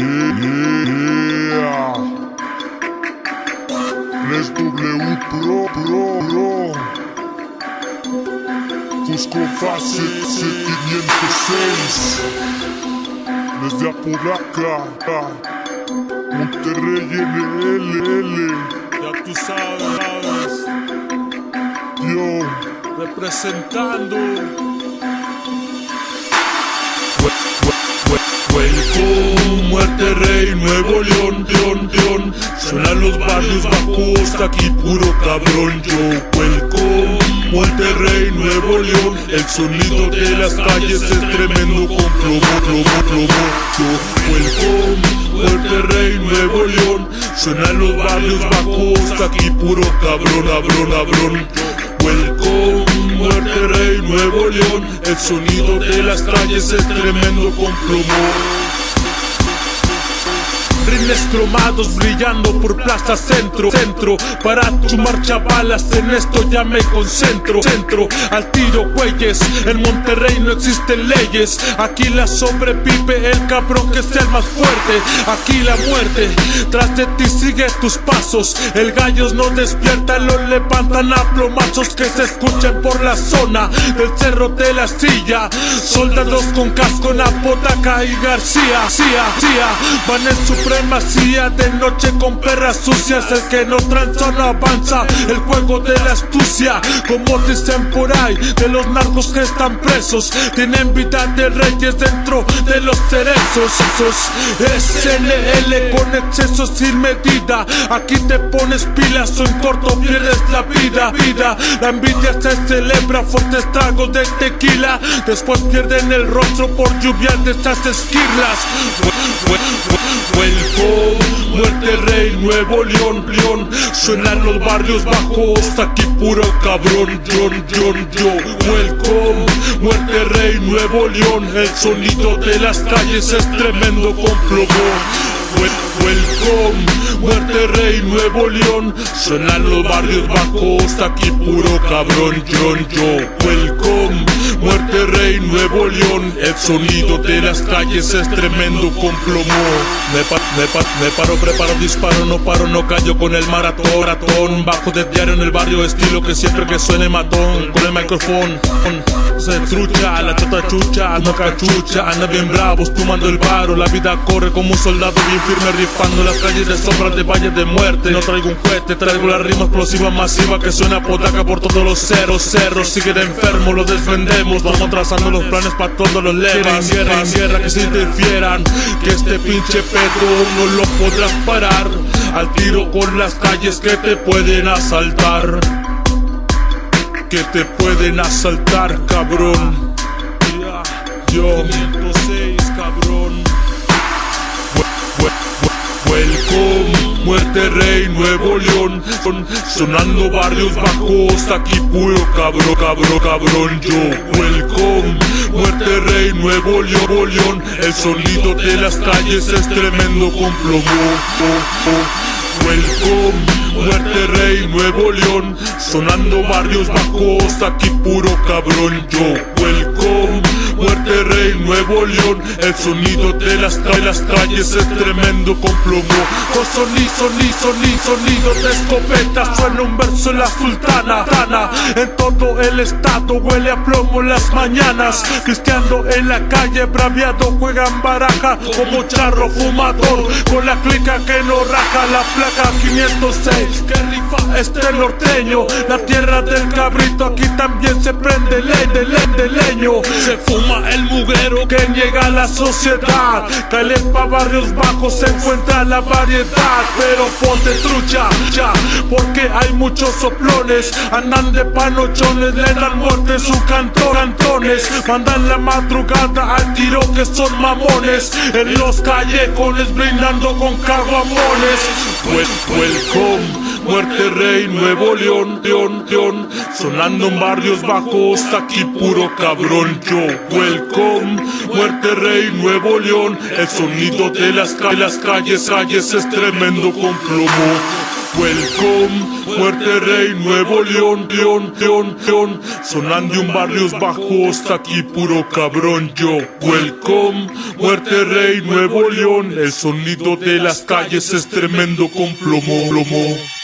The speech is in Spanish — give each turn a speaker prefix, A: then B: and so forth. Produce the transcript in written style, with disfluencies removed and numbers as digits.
A: Yeah. Les W Pro. Cusco Fase 506. Desde Apodaca, Monterrey NLL.
B: Ya tú sabes.
A: Yo
B: Representando. Welcome, Muerte Rey, Nuevo León, León. Suenan los barrios bajos, aquí puro cabrón yo. Welcome, Muerte Rey, Nuevo León. El sonido de las calles es tremendo con plomo. Yo, welcome, Muerte Rey, Nuevo León. Suenan los barrios bajos, aquí puro cabrón. Welcome, Muerte Rey, Nuevo León. El sonido de las calles es tremendo con plomo. Rines cromados brillando por plaza centro. Para chumar chavalas, en esto ya me concentro. Al tiro güeyes, en Monterrey no existen leyes. Aquí la sobrevive el cabrón que sea el más fuerte. Aquí la muerte, tras de ti sigue tus pasos. El gallos no despierta, lo levantan a plomazos que se escuchen por la zona del Cerro de la Silla. Soldados con casco en Apodaca y García. Van en supremacía de noche con perras sucias. El que no tranza no avanza, el juego de la astucia. Como dicen por ahí, de los narcos que están presos. Tienen vida de reyes dentro de los cerezos. SNL con exceso sin medida. Aquí te pones pilas o en corto pierdes la vida. La envidia se celebra, fuertes tragos de tequila. Después pierden el rostro por lluvia de estas esquirlas. Welcome, Muerte Rey, Nuevo León. Suenan los barrios bajos, aquí puro cabrón. Yo, welcome, Muerte Rey, Nuevo León. El sonido de las calles es tremendo con plomo. Welcome, Muerte Rey, Nuevo León. Suenan los barrios bajos, aquí puro cabrón. Yo, welcome, Muerte Rey, Nuevo León. El sonido de las calles es tremendo con plomo. Me paro, preparo, disparo, no paro, no callo con el maratón. Bajo de diario en el barrio, estilo que siempre que suene matón. Con el micrófono se trucha, la chota chucha, no cachucha. Anda bien bravos, tomando el varo. La vida corre como un soldado bien firme, rifando las calles de sombra de Valle de Muerte. No traigo un cohete, traigo la rima explosiva masiva que suena a Apodaca por todos los cerros. Sigue de enfermo, lo defendemos. Vamos trazando los planes para todos los lemas. Guerra, que se interfieran, que este pinche pedo no lo podrás parar. Al tiro con las calles que te pueden asaltar. Que te pueden asaltar, cabrón. Yo 506, cabrón. Welcome, Muerte Rey, Nuevo León. Sonando barrios bajos, aquí puro cabrón. Yo, welcome, Muerte Rey, Nuevo León. El sonido de las calles es tremendo con plomo. Welcome, Muerte Rey, Nuevo León. Sonando barrios bajos, aquí puro cabrón. Yo, welcome, Muerte Rey, Nuevo León. El sonido de las calles es tremendo con plomo. Con sonido de escopeta suena un verso en la sultana. En todo el estado huele a plomo en las mañanas. Cristiano en la calle, braviado, juegan baraja como charro fumador. Con la clica que no raja, la placa 506 que rifa este norteño. La tierra del cabrito, aquí también se prende leño. Se fuma el mugrero que niega la sociedad. Calepa, barrios bajos, se encuentra la variedad. Pero ponte trucha, porque hay muchos soplones. Andan de panochones, le dan muerte en sus cantones. Mandan la madrugada al tiro que son mamones. En los callejones brindando con caguamones. Welcome, Muerte Rey, Nuevo León. Sonando en barrios bajos, aquí puro cabrón. Yo, welcome, Muerte Rey, Nuevo León. El sonido de las calles es tremendo con plomo. Welcome, Muerte Rey, Nuevo León, León, León, León. Sonando en barrios bajos, aquí puro cabrón yo. Welcome, Muerte Rey, Nuevo León. El sonido de las calles es tremendo con plomo, plomo.